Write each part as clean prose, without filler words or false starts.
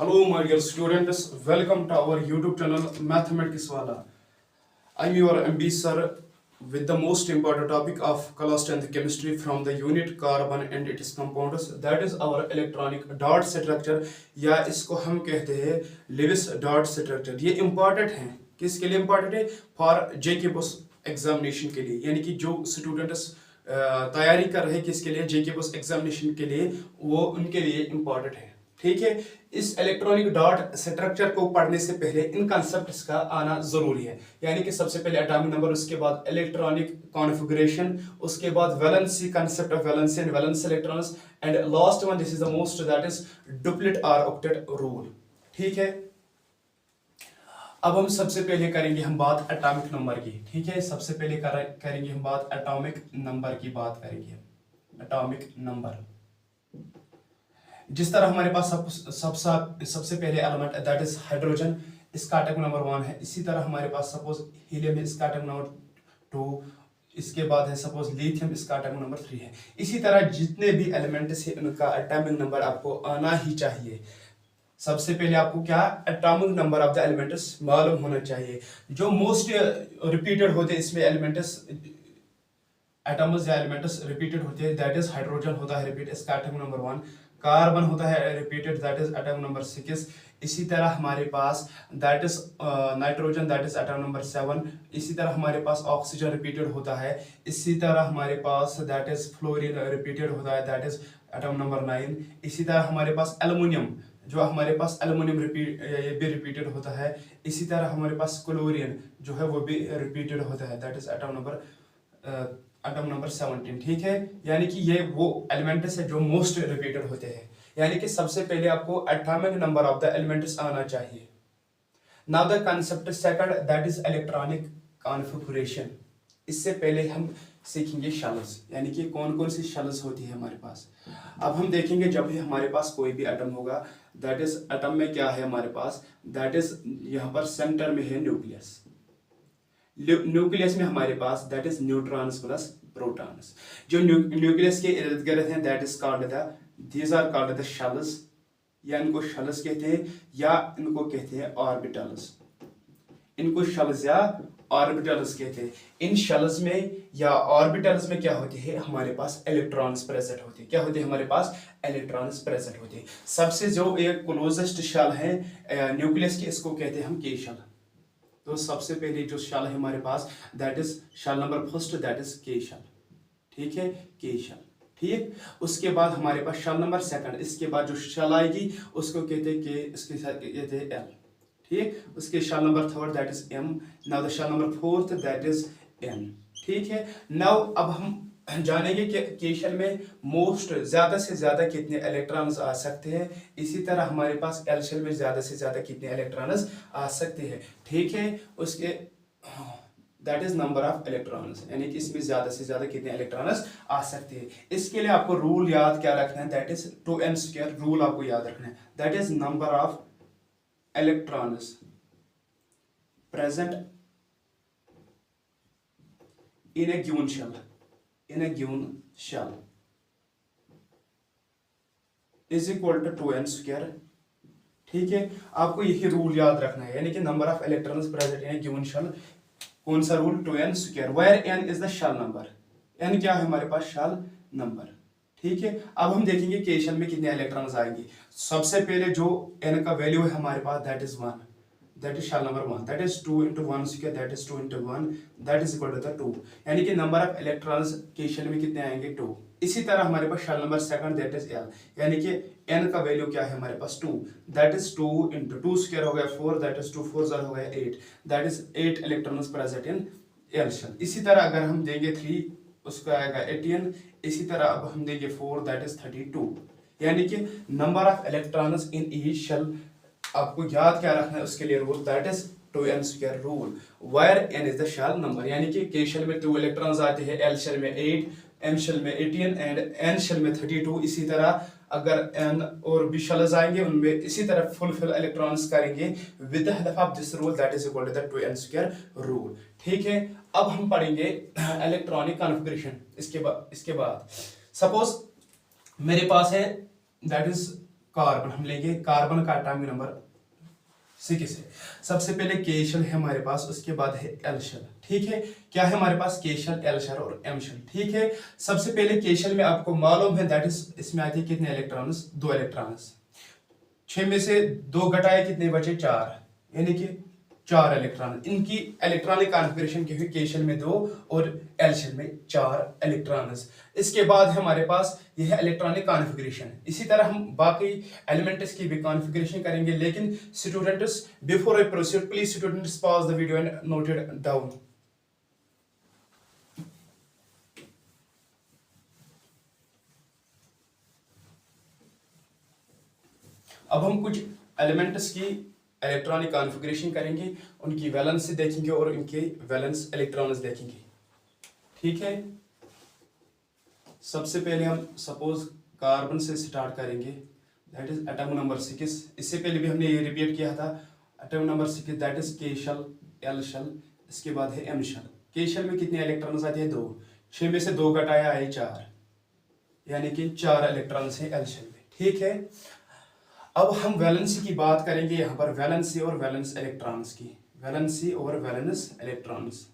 Hello, my dear students. Welcome to our YouTube channel Mathematics Wala. I'm your MB sir with the most important topic of class 10th chemistry from the unit carbon and its compounds. That is our electronic dot structure या इसको हम कहते हैं Lewis dot structure. ये important है. किसके लिए important है? For JK post examination के लिए. यानी कि जो students तैयारी कर रहे हैं किसके लिए JK post examination के लिए वो उनके लिए important है. ठीक है, इस इलेक्ट्रॉनिक डॉट स्ट्रक्चर को पढ़ने से पहले इन कॉन्सेप्ट्स का आना जरूरी है. यानी कि सबसे पहले एटॉमिक नंबर, उसके बाद इलेक्ट्रॉनिक कॉन्फ़िगरेशन, उसके बाद valency, concept of valency and valence electrons, and last one this is the most, that is duplet और ऑक्टेट रूल. ठीक है, अब हम सबसे पहले करेंगे हम बात एटॉमिक नंबर की. ठीक है, सबसे पहले करेंगे हम बात एटॉमिक नंबर की. बात करेंगे एटॉमिक नंबर. जिस तरह हमारे पास सबसे पहले एलिमेंट दैट इज हाइड्रोजन, इसका एटॉमिक नंबर 1 है. इसी तरह हमारे पास सपोज हीलियम है, इसका एटॉमिक नंबर 2. इसके बाद है सपोज लिथियम, इसका एटॉमिक नंबर 3 है. इसी तरह जितने भी एलिमेंट्स हैं उनका एटॉमिक नंबर आपको आना ही चाहिए. सबसे पहले आपको क्या atomic number of the elements मालूम होना चाहिए. जो मोस्ट रिपीटेड होते हैं इसमें एलिमेंट्स, एटम्स या एलिमेंट्स रिपीटेड होते हैं, दैट इज हाइड्रोजन होता है रिपीट, इसका एटॉमिक नंबर 1. कार्बन होता है repeated, that is atom number 6. इसी तरह हमारे पास that is nitrogen, that is atom number 7. इसी तरह हमारे पास ऑक्सीजन रिपीटेड होता है. इसी तरह हमारे पास दैट इज फ्लोरीन रिपीटेड होता है, दैट इज एटम नंबर 9. इसी तरह हमारे पास एल्युमिनियम, जो हमारे पास एल्युमिनियम ये भी रिपीटेड होता है. इसी तरह हमारे पास क्लोरीन जो है वो भी रिपीटेड होता है, दैट इज एटम नंबर 17. ठीक है, यानी कि ये वो एलिमेंट्स है जो मोस्ट रिपीटेड होते हैं. यानी कि सबसे पहले आपको atomic number of the elements आना चाहिए. Now the concept second, that is electronic configuration. इससे पहले हम सीखेंगे शेल्स, यानी कि कौन कौन सी शेल्स होती है हमारे पास. अब हम देखेंगे जब भी हमारे पास कोई भी एटम होगा, दैट इज एटम में क्या है हमारे पास, दैट इज यहाँ पर सेंटर में है न्यूक्लियस. न्यूक्लियस में हमारे पास that is neutrons plus protons. जो न्यूक्लियस के इर्द गिर्द हैं that is called the, these are called the shells, या इनको शेल्स कहते हैं या इनको कहते हैं ऑर्बिटल्स. इनको शेल्स या ऑर्बिटल्स कहते हैं. इन शेल्स में या ऑर्बिटल्स में क्या होते हैं, हमारे पास इलेक्ट्रॉन्स प्रेजेंट होते हैं. क्या होते हैं हमारे पास, इलेक्ट्रॉन्स प्रेजेंट होते हैं. सबसे जो एक क्लोजेस्ट शेल है न्यूक्लियस की, इसको कहते हैं हम के शेल. तो सबसे पहले जो शेल है हमारे पास that is shell number first, that is K shell. ठीक है, के शेल. ठीक, उसके बाद हमारे पास शेल नंबर सेकंड, इसके बाद जो शेल आएगी उसको कहते हैं के, इसके साथ कहते हैं एल. ठीक, उसके shell number third that is M. Now the shell number fourth that is N. ठीक है, नाउ अब हम जानेंगे कि के शेल में मोस्ट ज्यादा से ज्यादा कितने इलेक्ट्रॉन्स आ सकते हैं. इसी तरह हमारे पास एल शेल में ज्यादा से ज्यादा कितने इलेक्ट्रॉन्स आ सकते हैं. ठीक है, उसके that is number of electrons, यानी कि इसमें ज्यादा से ज्यादा कितने इलेक्ट्रॉन्स आ सकते हैं. इसके लिए आपको रूल याद क्या रखना है, दैट इज 2n² रूल आपको याद रखना है. That is number of electrons present in a given shell, in a given shell is equal to 2n². ठीक है, आपको यही रूल याद रखना है, यानी कि number of electrons present in a given shell. कौन सा rule, 2n², where n is the shell number. n क्या है हमारे पास, शेल नंबर. ठीक है, अब हम देखेंगे के शेल में कितने इलेक्ट्रॉन्स आएंगे. सबसे पहले जो n का वैल्यू है हमारे पास that is 1, that is shell number 1, that is 2 into 1², that is 2 into 1, that is equal to the 2. यानी कि नंबर ऑफ इलेक्ट्रॉन्स के शेल में कितने आएंगे, 2. इसी तरह हमारे पास shell number second that is L, यानी कि n का वैल्यू क्या है हमारे पास, 2, that is 2 into 2² हो गया 4, that is 2 4 ज़र हो गया 8, that is 8 electrons present in L shell. इसी तरह अगर हम देंगे 3 उसका आएगा 18. इसी तरह अब हम देंगे 4 that is 32. यानी कि number of electrons in each shell आपको याद क्या रखना है उसके लिए rule, that is 2n² rule, where n is the shell number. यानी कि के शेल में 2 इलेक्ट्रॉन्स आते हैं, एल शेल में 8, एम शेल में 18 एंड एन शेल में 32. इसी तरह अगर n और भी शेल्स आएंगे उनमें इसी तरह फुलफिल इलेक्ट्रॉन्स करेंगे with the help of this rule, that is equal to the 2n² rule. ठीक है, अब हम पढ़ेंगे इलेक्ट्रॉनिक कॉन्फ़िगरेशन. इसके बाद सपोज मेरे पास है दैट इज कार्बन, हम लेंगे कार्बन का एटॉमिक नंबर 6 है। सबसे पहले के शेल है हमारे पास, उसके बाद है एल शेल। ठीक है, क्या है हमारे पास के शेल, एल शेल और एम शेल। ठीक है, सबसे पहले के शेल में आपको मालूम है दैट इज, इसमें आते हैं कितने इलेक्ट्रॉन्स, 2 इलेक्ट्रॉन्स। 6 में से 2 घटाए कितने बचे, 4, यानी कि 4 इलेक्ट्रॉन। इनकी इलेक्ट्रॉनिक कॉन्फ़िगरेशन की हुई के शेल में 2 और एल शेल में 4 इलेक्ट्रॉन्स। इसके बाद है हमारे पास यह है इलेक्ट्रॉनिक कॉन्फ़िगरेशन। इसी तरह हम बाकी एलिमेंट्स की भी कॉन्फ़िगरेशन करेंगे, लेकिन students before I proceed please students pause the video and note it down. अब हम कुछ एलिमेंट्स की इलेक्ट्रॉनिक कॉन्फ़िगरेशन करेंगे, उनकी वैलेंस देखेंगे और उनके वैलेंस इलेक्ट्रॉन्स देखेंगे। ठीक है, सबसे पहले हम सपोज कार्बन से स्टार्ट करेंगे, दैट इज एटम नंबर 6। इससे पहले भी हमने ये रिपीट किया था, atom number 6 that is K shell, L shell, इसके बाद है एम शेल। के शेल में कितने इलेक्ट्रॉन्स आते हैं, 2। 6 में से 2 घटाया आए 4, यानी कि 4 इलेक्ट्रॉन्स है एल शेल में। ठीक है, अब हम वैलेंसी की बात करेंगे, यहाँ पर वैलेंसी और वैलेंस इलेक्ट्रॉन्स की, वैलेंसी और valence electrons.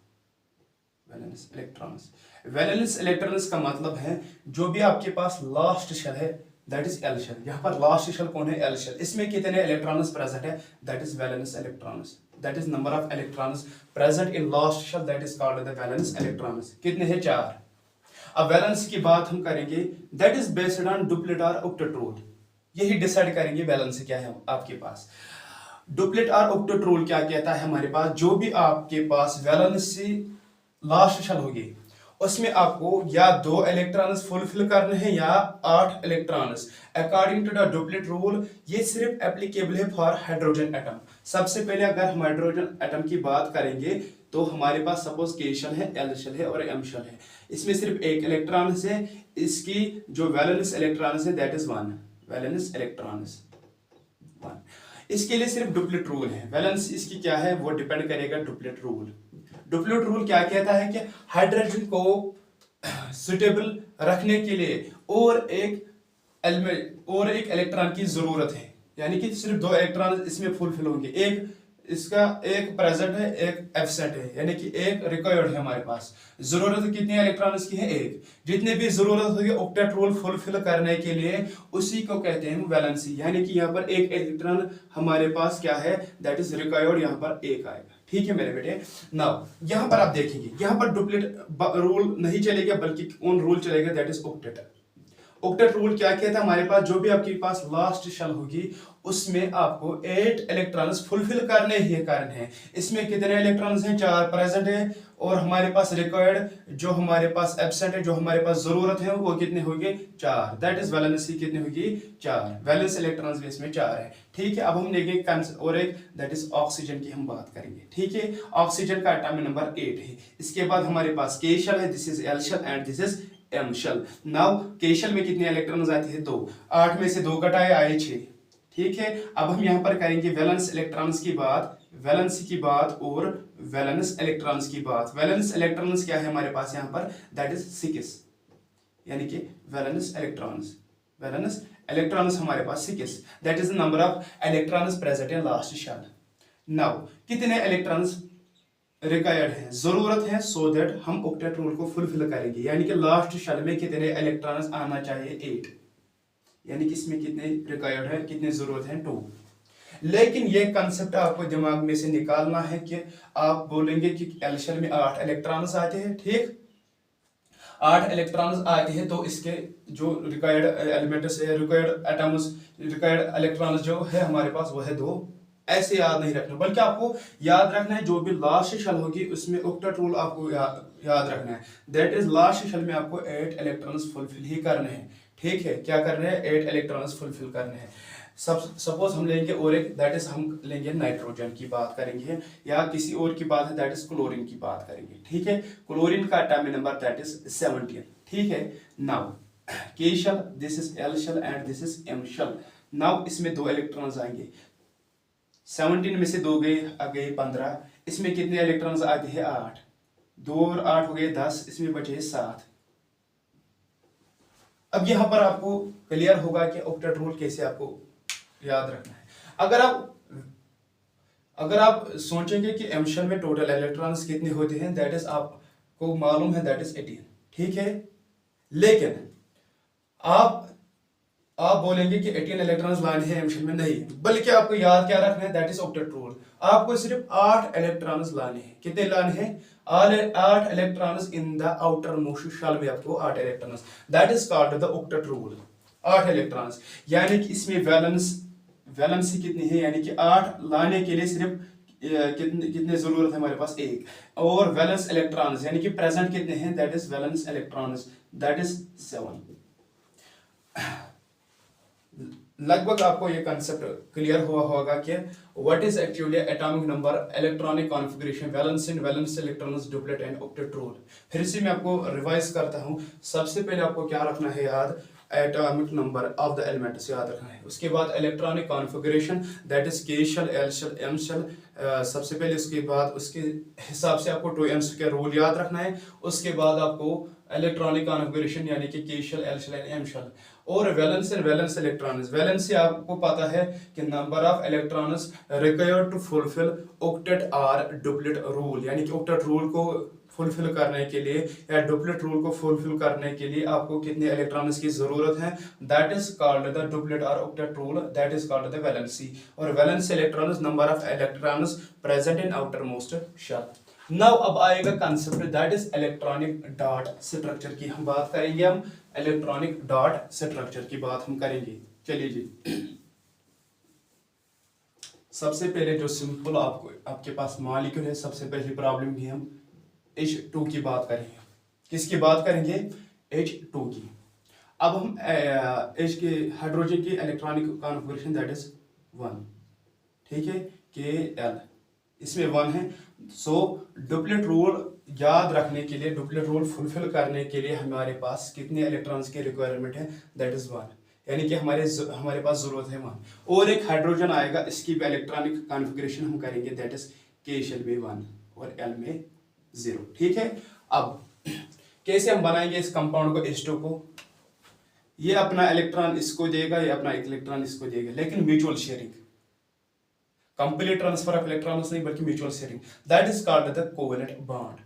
Valence electrons, valence electrons का मतलब है जो भी आपके पास लास्ट शेल है दैट इज एल शेल। यहाँ पर लास्ट शेल कौन है, एल शेल। इसमें कितने इलेक्ट्रॉन्स प्रेजेंट है, that is valence electrons. That is number of electrons present in last shell, that is called the valence electrons. कितने हैं, 4। अब वैलेंस की बात हम करेंगे, that is based on duplet और ऑक्टेट रूल। यही डिसाइड करेंगे वैलेंस क्या है आपके पास। डुप्लेट और ऑक्टेट रूल क्या कहता है हमारे पास, जो भी आपके पास वैलेंसी लास्ट शेल होगी उसमें आपको या 2 इलेक्ट्रॉन्स फुलफिल करने हैं या 8 electrons. According to the duplet rule ये सिर्फ एप्लीकेबल है फॉर हाइड्रोजन एटम। सबसे पहले अगर हम हाइड्रोजन एटम की बात करेंगे तो हमारे पास सपोज के शेल है, एल शेल है और एम शेल है। इसमें सिर्फ 1 इलेक्ट्रॉन है, इसकी जो वैलेंस इलेक्ट्रॉन है दैट इज 1, वैलेंस इलेक्ट्रॉन्स 1। इसके लिए सिर्फ डुप्लेट रूल है। वैलेंस इसकी क्या है, वो डिपेंड करेगा डुप्लेट रूल। डुप्लेट रूल क्या कहता है कि हाइड्रोजन को सुटेबल रखने के लिए और एक इलेक्ट्रॉन की जरूरत है, यानी कि सिर्फ 2 इलेक्ट्रॉन इसमें फुलफिल होंगे। एक इसका एक प्रेजेंट है, एक एब्सेंट है, यानी कि एक रिक्वायर्ड है हमारे पास। जरूरत कितने इलेक्ट्रॉन की है, 1। जितने भी जरूरत होगी ऑक्टेट रूल फुलफिल करने के लिए उसी को कहते हैं वैलेंसी, यानी कि यहाँ पर एक इलेक्ट्रॉन हमारे पास क्या है, दैट इज रिक्वायर्ड, यहाँ पर 1 आएगा। ठीक है मेरे बेटे। नाउ यहाँ पर आप देखेंगे, यहाँ पर डुप्लेट रूल नहीं चलेगा बल्कि कौन रूल चलेगा, that is octet. Octet rule क्या कहता है, हमारे पास जो भी आपके पास लास्ट शेल होगी उसमें आपको 8 इलेक्ट्रॉन्स फुलफिल करने ही कारण है। इसमें कितने इलेक्ट्रॉन्स हैं, 4 प्रेजेंट है और हमारे पास रिक्वायर्ड जो हमारे पास एब्सेंट है, जो हमारे पास जरूरत है वो कितने होंगे, 4। दैट इज वैलेंसी कितनी होगी, 4। वैलेंस इलेक्ट्रॉन्स भी इसमें 4 है। ठीक है, अब हम लेंगे और एक दैट इज ऑक्सीजन की हम बात करेंगे। ठीक है, ऑक्सीजन का एटॉमिक नंबर 8 है। इसके बाद हमारे पास के शेल है, this is L shell and this is M shell. Now K shell में कितने इलेक्ट्रॉन्स आते हैं, 2। 8 में से 2 घटाए आए 6। ठीक है, अब हम यहाँ पर करेंगे वैलेंस इलेक्ट्रॉन्स की बात, वैलेंस की बात और वैलेंस इलेक्ट्रॉन्स की बात। वैलेंस इलेक्ट्रॉन्स क्या है हमारे पास यहाँ पर, दैट इज 6, यानी कि वैलेंस इलेक्ट्रॉन्स, वैलेंस इलेक्ट्रॉन्स हमारे पास 6, that is the number of electrons present in last shell. Now कितने इलेक्ट्रॉन्स रिक्वायर्ड है, जरूरत है, सो दैट हम ऑक्टेट रूल को फुलफिल करेंगे, यानी कि लास्ट शेल में कितने इलेक्ट्रॉन्स आना चाहिए, 8, यानी कि इसमें कितने रिक्वायर्ड है, कितने जरूरत है, 2। लेकिन ये कंसेप्ट आपको दिमाग में से निकालना है कि आप बोलेंगे कि एल शेल में 8 इलेक्ट्रॉन्स आते हैं। ठीक, 8 इलेक्ट्रॉन्स आते हैं तो इसके जो रिक्वायर्ड एलिमेंट्स है, रिक्वायर्ड एटम्स, रिक्वायर्ड इलेक्ट्रॉन्स जो है हमारे पास वो है 2। ऐसे याद नहीं रखना, बल्कि आपको याद रखना है जो भी लास्ट शेल होगी उसमें ऑक्टेट रूल आपको याद रखना है। दैट इज लास्ट शेल में आपको 8 इलेक्ट्रॉन्स फुलफिल ही करने हैं। ठीक है, क्या करने हैं, 8 इलेक्ट्रॉन्स फुलफिल करने हैं। सपोज हम लेंगे और एक दैट इज हम लेंगे नाइट्रोजन की बात करेंगे या किसी और की बात है दैट इज क्लोरीन की बात करेंगे। ठीक है, क्लोरीन का एटॉमिक नंबर दैट इज 17। ठीक है, now K shell, this is L shell and this is M shell. Now इसमें 2 इलेक्ट्रॉन्स आएंगे, 17 में से 2 गए 15, इसमें कितने इलेक्ट्रॉन्स आते हैं, 8। 2 और 8 हो गए 10, इसमें बचे 7। अब यहां पर आपको क्लियर होगा कि ऑक्टेट रूल कैसे आपको याद रखना है। अगर आप सोचेंगे कि एम शेल में टोटल इलेक्ट्रॉन्स कितने होते हैं, दैट इज आपको मालूम है, दैट इज 18, ठीक है। लेकिन आप बोलेंगे कि 18 इलेक्ट्रॉन्स लाने हैं एम शेल में, नहीं, बल्कि आपको याद क्या रखना है, दैट इज ऑक्टेट रूल। आपको सिर्फ 8 इलेक्ट्रॉन्स लाने हैं। कितने लाने हैं? 8 electrons in the outer most shell में, आपको 8 electrons, that is called the octet rule. 8 electrons, यानी कि इसमें वैलेंसी कितनी है, यानी कि 8 लाने के लिए सिर्फ कितने जरूरत है हमारे पास? 1। और वैलेंस इलेक्ट्रॉन्स यानी कि प्रेजेंट कितने हैं, that is valence electrons, that is 7। लगभग आपको ये कंसेप्ट क्लियर हुआ होगा कि what is actually atomic number, electronic configuration, valence electrons, duplet and octet rule. फिर से मैं आपको रिवाइज करता हूँ। सबसे पहले आपको क्या रखना है याद? Atomic number of the elements याद रखना है। उसके बाद electronic configuration, that is K shell, L shell, M shell. सबसे पहले उसके बाद उसके हिसाब से आपको 2 के रूल याद रखना है। उसके बाद आपको इलेक्ट्रॉनिक कॉन्फ़िगरेशन यानी कि K shell, L shell, M shell. और वैलेंस इलेक्ट्रॉन्स, वैलेंस से आपको पता है कि number of electrons required to fulfil octet और डुप्लेट रूल, यानी कि ऑक्टेट रूल को फुलफिल करने के लिए या डुप्लेट रूल को फुलफिल करने के लिए आपको कितने इलेक्ट्रॉन्स की जरूरत है, that is called the duplet और octet rule, that is called the valency. और valence electrons, number of electrons present in outer most shell. Now अब आएगा concept, that is electronic dot structure की हम बात करेंगे। हम इलेक्ट्रॉनिक डॉट स्ट्रक्चर की बात हम करेंगे। चलिए जी, सबसे पहले जो सिंपल आपके पास मॉलिक्यूल है, सबसे पहली प्रॉब्लम की हम H2 की बात करेंगे। किसकी बात करेंगे? H2 की। अब हम H के हाइड्रोजन की इलेक्ट्रॉनिक कॉन्फ़िगरेशन, दैट इज 1, ठीक है, Kl, इसमें 1 है। सो डुप्लेट रूल याद रखने के लिए, डुप्लेट रूल फुलफिल करने के लिए हमारे पास कितने इलेक्ट्रॉन्स की रिक्वायरमेंट है, दैट इज 1, यानी कि हमारे पास जरूरत है 1। और एक हाइड्रोजन आएगा, इसकी भी इलेक्ट्रॉनिक कॉन्फ़िगरेशन हम करेंगे, दैट इज K शेल में 1 और L में 0, ठीक है। अब कैसे हम बनाएंगे इस कंपाउंड को, H2 को? ये अपना इलेक्ट्रॉन इसको देगा, ये अपना इलेक्ट्रॉन इसको देगा, लेकिन mutual sharing, complete transfer of electrons नहीं बल्कि mutual sharing, that is called the covalent bond.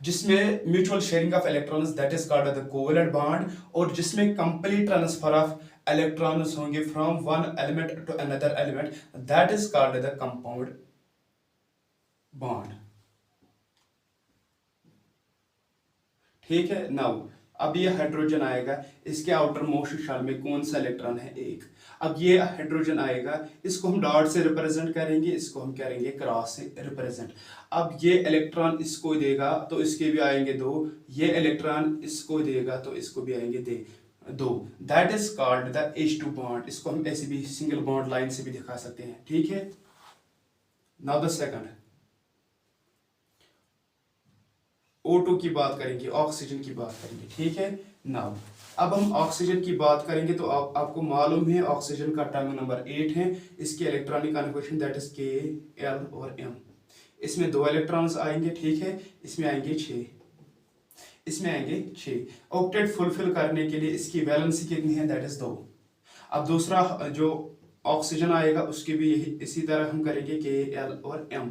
जिसमें mutual sharing of electrons, that is called the covalent bond. और जिसमें कंप्लीट ट्रांसफर ऑफ इलेक्ट्रॉन्स होंगे from one element to another element, that is called the compound bond, ठीक है। Now अब ये hydrogen आएगा, इसके आउटर मोस्ट शेल में कौन सा इलेक्ट्रॉन है? 1। अब ये हाइड्रोजन आएगा, इसको हम डॉट से रिप्रेजेंट करेंगे, इसको हम करेंगे क्रॉस से रिप्रेजेंट। अब ये इलेक्ट्रॉन इसको देगा तो इसके भी आएंगे 2, ये इलेक्ट्रॉन इसको देगा तो इसको भी आएंगे 2, that is called the H2 bond. इसको हम ऐसे भी सिंगल बॉन्ड लाइन से भी दिखा सकते हैं, ठीक है। नाउ द सेकंड, O2 की बात करेंगे, ऑक्सीजन की बात करेंगे, ठीक है। नाउ अब हम ऑक्सीजन की बात करेंगे तो आपको मालूम है ऑक्सीजन का एटॉमिक नंबर 8 है। इसकी electronic configuration, that is K, L और M। इसमें 2 इलेक्ट्रॉन्स आएंगे, ठीक है, इसमें आएंगे 6, इसमें आएंगे 6। ऑक्टेट फुलफिल करने के लिए इसकी वैलेंसी कितनी है, दैट इज 2। अब दूसरा जो ऑक्सीजन आएगा उसकी भी इसी तरह हम करेंगे K, L और M।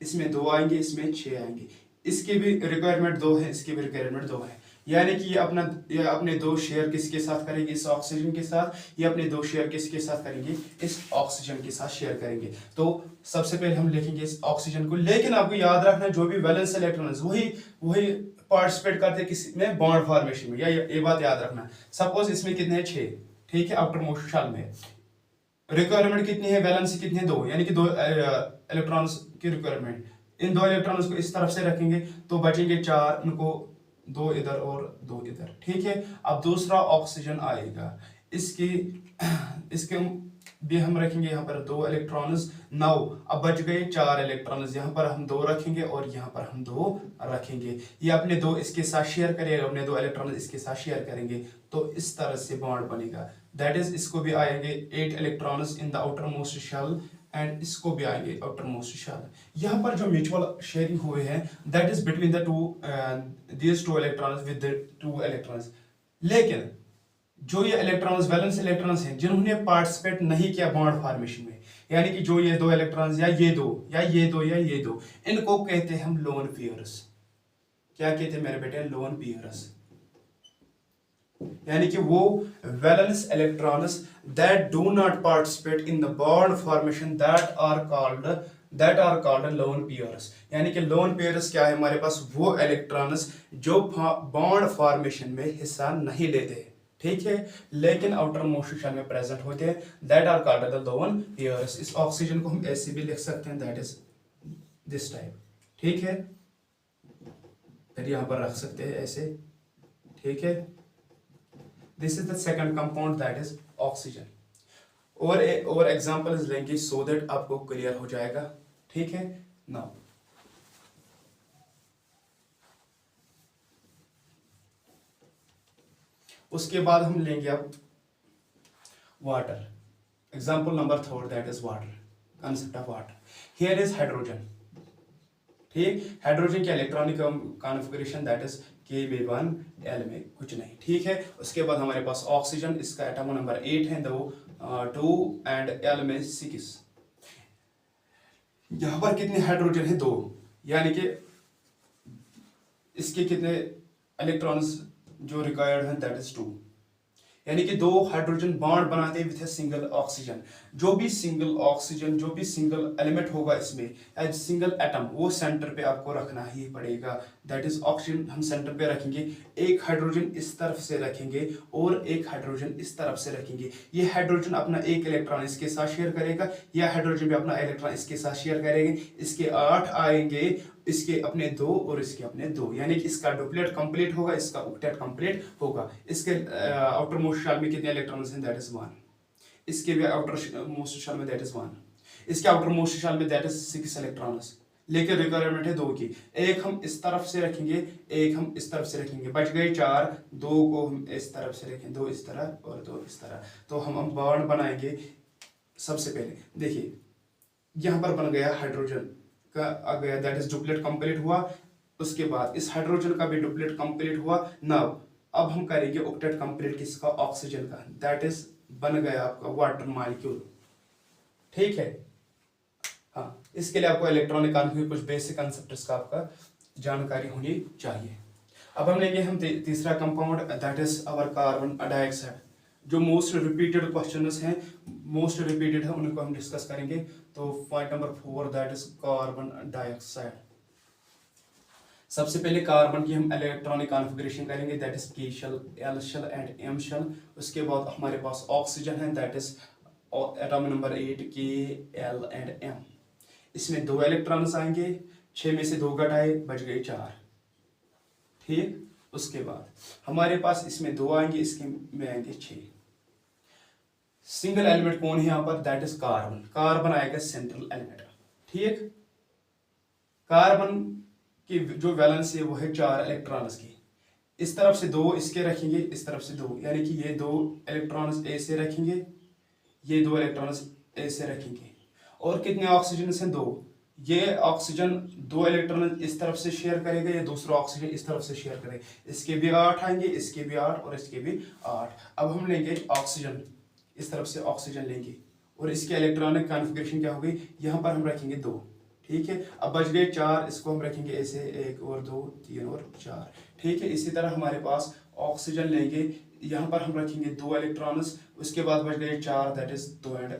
इसमें 2 आएंगे, इसमें 6 आएंगे। इसकी भी रिक्वायरमेंट 2 है, इसकी भी रिक्वायरमेंट 2 है, यानी कि ये अपने 2 शेयर किसके साथ करेंगे? इस ऑक्सीजन के साथ। ये अपने 2 शेयर किसके साथ करेंगे? इस ऑक्सीजन के साथ शेयर करेंगे। तो सबसे पहले हम लिखेंगे इस ऑक्सीजन को, लेकिन आपको याद रखना जो भी वैलेंस इलेक्ट्रॉन्स वही पार्टिसिपेट करते हैं किसी में बॉन्ड फॉर्मेशन में, या ये बात याद रखना। सपोज इसमें कितने हैं? 6, ठीक है, आउटर मोस्ट शेल में। रिक्वायरमेंट कितनी है? वैलेंसी कितनी है? 2, यानी कि 2 इलेक्ट्रॉन्स की रिक्वायरमेंट। इन 2 इलेक्ट्रॉन्स को इस तरफ से रखेंगे तो बचेंगे 4, उनको 2 इधर और 2 इधर, ठीक है। अब दूसरा ऑक्सीजन आएगा, इसके भी हम रखेंगे यहाँ पर 2 इलेक्ट्रॉन्स। नाउ अब बच गए 4 इलेक्ट्रॉन्स, यहाँ पर हम 2 रखेंगे और यहाँ पर हम 2 रखेंगे। ये अपने 2 इसके साथ शेयर करेंगे, अपने 2 इलेक्ट्रॉन्स इसके साथ शेयर करेंगे, तो इस तरह से बॉन्ड बनेगा। दैट इज इसको भी आएंगे 8 electrons in the outer most shell and इसको भी आएंगे आउटर मोस्ट शेल। यहाँ पर जो म्यूचुअल शेयरिंग हुए हैं, that is between the these 2 electrons with the 2 electrons. लेकिन जो ये इलेक्ट्रॉन्स वैलेंस इलेक्ट्रॉन्स हैं जिन्होंने पार्टिसिपेट नहीं किया बॉन्ड फॉर्मेशन में, यानी कि जो ये दो इलेक्ट्रॉन्स या ये दो या ये दो या ये दो, इनको कहते हैं हम लोन पेयर्स। क्या कहते हैं मेरे बेटे? Lone pairs. यानी कि वो valence electrons that do not participate in the bond formation that are called lone pairs. यानी कि लोन पेयर्स क्या है? हमारे पास वो इलेक्ट्रॉन्स जो बॉन्ड फॉर्मेशन में हिस्सा नहीं लेते हैं, ठीक है, लेकिन आउटर मोस्ट शेल में प्रेजेंट होते हैं, that are called the lone pairs. इस ऑक्सीजन को हम ऐसे भी लिख सकते हैं, दैट इज दिस टाइप, ठीक है, फिर यहां पर रख सकते हैं ऐसे, ठीक है। This is the second compound that is oxygen. और एग्जांपल्स लेंगे सो दैट आपको क्लियर हो जाएगा, ठीक है। नाउ उसके बाद हम लेंगे अब water. Example number third that is water, concept of water. Here is hydrogen, ठीक। हाइड्रोजन की electronic configuration that is Kb1L में कुछ नहीं, ठीक है। उसके बाद हमारे पास ऑक्सीजन, इसका एटम नंबर 8 है, 2 एंड L में 6। यहाँ पर कितने हाइड्रोजन है? 2, यानी कि इसके कितने इलेक्ट्रॉन्स जो रिक्वायर्ड हैं दैट इज 2, यानी कि 2 हाइड्रोजन बॉन्ड बनाते हैं विथ सिंगल ऑक्सीजन। जो भी सिंगल ऑक्सीजन, जो भी सिंगल एलिमेंट होगा इसमें एज सिंगल एटम, वो सेंटर पे आपको रखना ही पड़ेगा, दैट इज ऑक्सीजन हम सेंटर पे रखेंगे। एक हाइड्रोजन इस तरफ से रखेंगे और एक हाइड्रोजन इस तरफ से रखेंगे। ये हाइड्रोजन अपना एक इलेक्ट्रॉन इसके साथ शेयर करेगा, यह हाइड्रोजन भी अपना इलेक्ट्रॉन इसके साथ शेयर करेंगे। इसके 8 आएंगे, इसके अपने 2 और इसके अपने 2, यानी कि इसका डुप्लेट कंप्लीट होगा, इसका ऑक्टेट कंप्लीट होगा। इसके आउटर मोस्ट शेल में कितने इलेक्ट्रॉन्स हैं? That is 1। इसके भी आउटर मोस्ट शेल में दैट इज 1। इसके आउटर मोस्ट शेल में दैट इज 6 इलेक्ट्रॉन्स, लेकिन रिक्वायरमेंट है 2 की। एक हम इस तरफ से रखेंगे, एक हम इस तरफ से रखेंगे, बच गए 4। 2 को हम इस तरफ से रखें, 2 इस तरह और 2 इस तरह, तो हम बॉन्ड बनाएंगे। सबसे पहले देखिए यहाँ पर बन गया हाइड्रोजन का आ गया, दैट इज डुप्लेट कंप्लीट हुआ। उसके बाद इस हाइड्रोजन का भी डुप्लेट कंप्लीट हुआ। नाउ अब हम करेंगे ऑक्टेट कंप्लीट किसका? ऑक्सीजन का, दैट इज बन गया आपका वाटर मॉलिक्यूल, ठीक है। हाँ, इसके लिए आपको इलेक्ट्रॉनिक कॉन्फ़िगरेशन कुछ बेसिक कंसेप्ट का आपका जानकारी होनी चाहिए। अब हम लेंगे तीसरा compound that is our carbon dioxide. जो मोस्ट रिपीटेड क्वेश्चंस हैं, मोस्ट रिपीटेड है, उनको हम डिस्कस करेंगे। तो point number 4 that is carbon dioxide. सबसे पहले कार्बन की हम इलेक्ट्रॉनिक कॉन्फ़िगरेशन करेंगे, that is p shell, l shell and m shell. उसके बाद हमारे पास ऑक्सीजन है, that is atom number 8 K, L and M। इसमें 2 इलेक्ट्रॉन्स आएंगे, 6 में से 2 घटाए, बच गए 4, ठीक। उसके बाद हमारे पास इसमें 2 आएंगे, इसके में आएंगे 6। सिंगल एलिमेंट कौन है यहाँ पर? That is carbon. कार्बन आएगा सेंट्रल एलिमेंट, ठीक। कार्बन की जो वैलेंस है वो है 4 इलेक्ट्रॉन्स की। इस तरफ से 2 इसके रखेंगे, इस तरफ से 2, यानी कि ये 2 इलेक्ट्रॉन्स ऐसे रखेंगे, ये 2 इलेक्ट्रॉन्स ऐसे रखेंगे। और कितने ऑक्सीजन हैं? 2। ये ऑक्सीजन 2 इलेक्ट्रॉन इस तरफ से शेयर करेगा, ये दूसरा ऑक्सीजन इस तरफ से शेयर करेगा। इसके भी 8 आएंगे, इसके भी 8 और इसके भी 8। अब हम लेंगे ऑक्सीजन, इस तरफ से ऑक्सीजन लेंगे और इसके इलेक्ट्रॉनिक कॉन्फ़िगरेशन क्या होगी? यहाँ पर हम रखेंगे 2, ठीक है। अब बच गए 4, इसको हम रखेंगे ऐसे, 1 और 2, 3 और 4, ठीक है। इसी तरह हमारे पास ऑक्सीजन लेंगे, यहाँ पर हम रखेंगे 2 इलेक्ट्रॉन्स, उसके बाद बच गए 4, दैट इज 2 एंड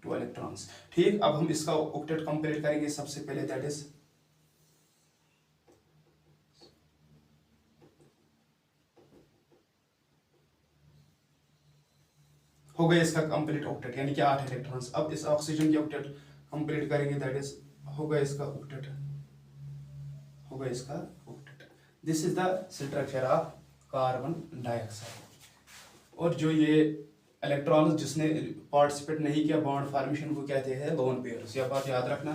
2 इलेक्ट्रॉन्स, ठीक। अब हम इसका ऑक्टेट कंप्लीट करेंगे। सबसे पहले दैट इज हो गया इसका कंप्लीट ऑक्टेट, यानी कि 8 इलेक्ट्रॉन्स। अब इस ऑक्सीजन की ऑक्टेट कंप्लीट करेंगे, दैट इज हो गया इसका ऑक्टेट, हो गया इसका octet. This is the structure of carbon dioxide. और जो ये इलेक्ट्रॉन्स जिसने पार्टिसिपेट नहीं किया बॉन्ड फॉर्मेशन को कहते हैं लोन पेयर्स। यह बात याद रखना,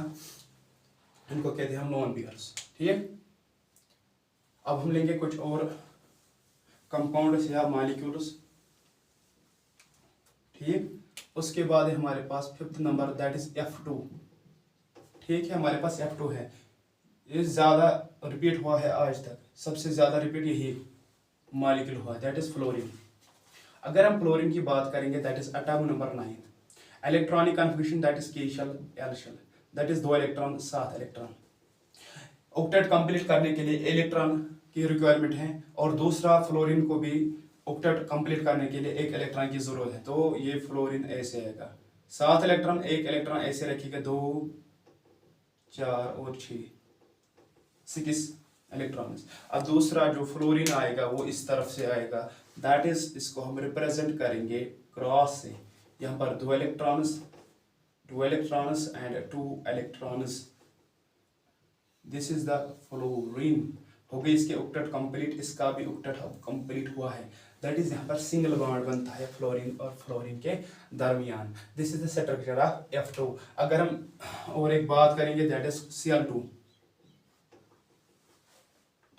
इनको कहते हैं हम लोन पेयर्स, ठीक। अब हम लेंगे कुछ और कंपाउंड्स या मॉलिक्यूल्स, ठीक। उसके बाद है हमारे पास 5th number that is F2, ठीक है। हमारे पास F2 है, ये ज्यादा रिपीट हुआ है आज तक, सबसे ज्यादा रिपीट यही मॉलिक्यूल हुआ, दैट इज फ्लोरीन। अगर हम फ्लोरीन की बात करेंगे, that is atom number 9। Electronic configuration that is k shell l shell, that is 2 electron 7 electron. Octet complete करने के लिए इलेक्ट्रॉन की रिक्वायरमेंट है, और दूसरा फ्लोरीन को भी ऑक्टेट कंप्लीट करने के लिए 1 इलेक्ट्रॉन की जरूरत है। तो ये फ्लोरीन ऐसे आएगा, 7 इलेक्ट्रॉन, 1 इलेक्ट्रॉन ऐसे रखिएगा, 2 4 और 6 इलेक्ट्रॉन्स। अब दूसरा जो फ्लोरीन आएगा वो इस तरफ से आएगा, दैट इज, इसको हम रिप्रेजेंट करेंगे क्रॉस से। यहाँ पर 2 electrons and 2 electrons, this is the fluorine. हो गई इसके ऑक्टेट कंप्लीट, इसका भी ऑक्टेट कंप्लीट हुआ है। दैट इज, यहाँ पर सिंगल बॉन्ड बनता है फ्लोरीन और फ्लोरीन के दरमियान। This is the structure of F2। अगर हम और एक बात करेंगे, दैट इज Cl2।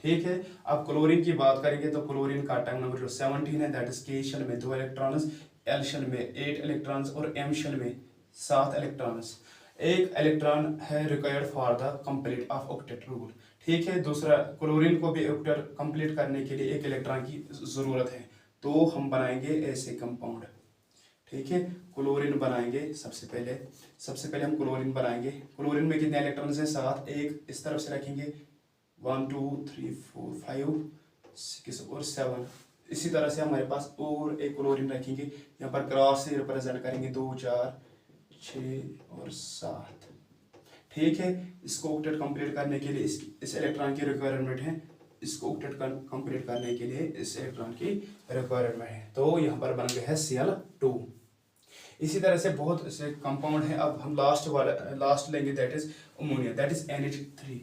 ठीक है, अब क्लोरीन की बात करेंगे तो क्लोरीन का एटम नंबर जो 17 है, दैट इज K शेल में 2 इलेक्ट्रॉन्स, L शेल में 8 इलेक्ट्रॉन्स और M शेल में 7 इलेक्ट्रॉन्स। 1 इलेक्ट्रॉन है required for the complete of octet rule. ठीक है, दूसरा क्लोरीन को भी ऑक्टेट कंप्लीट करने के लिए 1 इलेक्ट्रॉन की जरूरत है, तो हम बनाएंगे ऐसे कंपाउंड। ठीक है, क्लोरीन बनाएंगे सबसे पहले हम क्लोरीन बनाएंगे। क्लोरीन में कितने इलेक्ट्रॉन्स हैं? 7। एक इस तरफ से रखेंगे, 1 2 3 4 5 6 और 7। इसी तरह से हमारे पास और एक क्लोरीन रखेंगे, यहाँ पर क्रॉस से रिप्रेजेंट करेंगे, 2 4 6 और 7। ठीक है, इसको ऑक्टेट कंप्लीट करने के लिए इस इलेक्ट्रॉन की रिक्वायरमेंट है, इसको ऑक्टेट कंप्लीट करने के लिए इस इलेक्ट्रॉन की रिक्वायरमेंट है, तो यहाँ पर बन गया है Cl2। इसी तरह से बहुत से कंपाउंड है। अब हम लास्ट लेंगे, that is ammonia, that is NH3।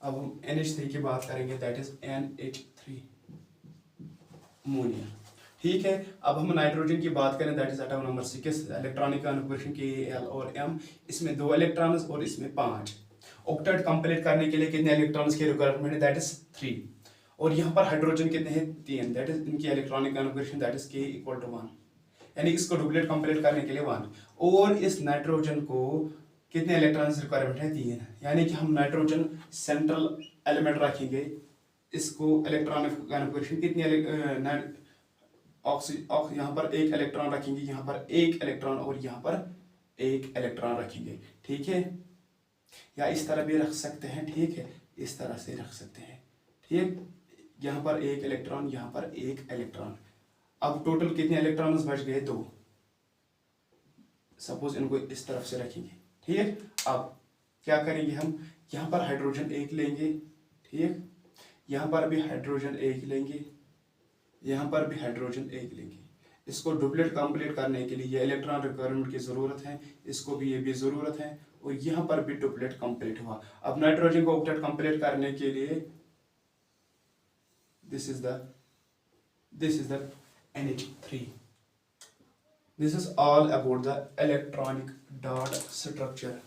अब हम NH3 की बात करेंगे, दैट इज NH3 अमोनिया। ठीक है, अब हम नाइट्रोजन की बात करें, that is atom number 6। Electronic configuration K, L और M, इसमें 2 इलेक्ट्रॉन्स और इसमें 5। ऑक्टेट कंप्लीट करने के लिए कितने इलेक्ट्रॉन्स की रिक्वायरमेंट है? That is 3। और यहाँ पर हाइड्रोजन कितने हैं? 3। दैट इज इनकी electronic configuration, that is K = 1, यानी इसको डुप्लीट कंप्लीट करने के लिए 1। और इस नाइट्रोजन को कितने इलेक्ट्रॉन्स रिक्वायरमेंट है? 3। यानी कि हम नाइट्रोजन सेंट्रल एलिमेंट रखेंगे, इसको इलेक्ट्रॉनिक कन्फिग्रेशन कितनी यहाँ पर 1 इलेक्ट्रॉन रखेंगे, यहाँ पर 1 इलेक्ट्रॉन और यहाँ पर 1 इलेक्ट्रॉन रखेंगे। ठीक है, या इस तरह भी रख सकते हैं। ठीक है, इस तरह से रख सकते हैं। ठीक, यहाँ पर 1 इलेक्ट्रॉन, यहाँ पर 1 इलेक्ट्रॉन। अब टोटल कितने इलेक्ट्रॉन्स बच गए? 2। सपोज इनको इस तरफ से रखेंगे। ठीक है, अब क्या करेंगे हम? यहाँ पर हाइड्रोजन 1 लेंगे, ठीक, यहाँ पर भी हाइड्रोजन 1 लेंगे, यहाँ पर भी हाइड्रोजन 1 लेंगे। इसको डुप्लीट कंप्लीट करने के लिए ये इलेक्ट्रॉन रिक्वायरमेंट की जरूरत है, इसको भी ये भी जरूरत है, और यहाँ पर भी डुप्लीट कंप्लीट हुआ। अब नाइट्रोजन को ऑक्टेट कंप्लीट करने के लिए this is the NH3। This is all about the electronic dot structure.